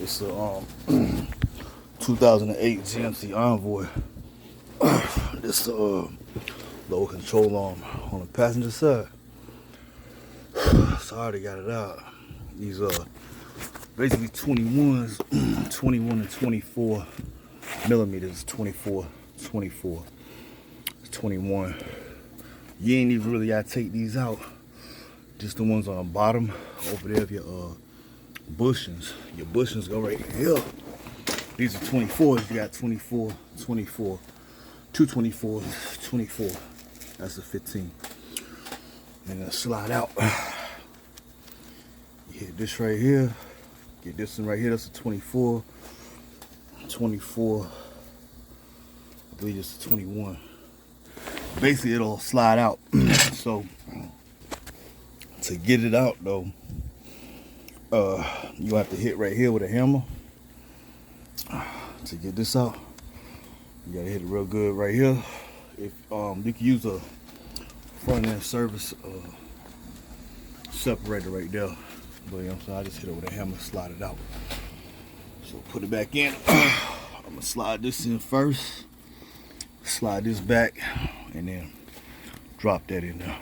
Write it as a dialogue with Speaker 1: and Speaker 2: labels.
Speaker 1: It's a 2008 GMC Envoy. This low control arm on the passenger side. So I already got it out. These basically 21s, 21 and 24 millimeters, 24, 24, 21. You ain't even really gotta take these out. Just the ones on the bottom over there of your bushings. Your bushings go right here. These are 24s. You got 24, 24, two 24s, 24. That's a 15. And then slide out. You hit this right here. Get this one right here. That's a 24, 24. I believe it's a 21. Basically, it'll slide out. So to get it out though, you have to hit right here with a hammer. To get this out, you gotta hit it real good right here. If you can use a front end service separator right there, but you know what I'm saying, I just hit it with a hammer, slide it out. So put it back in. I'm gonna slide this in first, slide this back, and then drop that in there.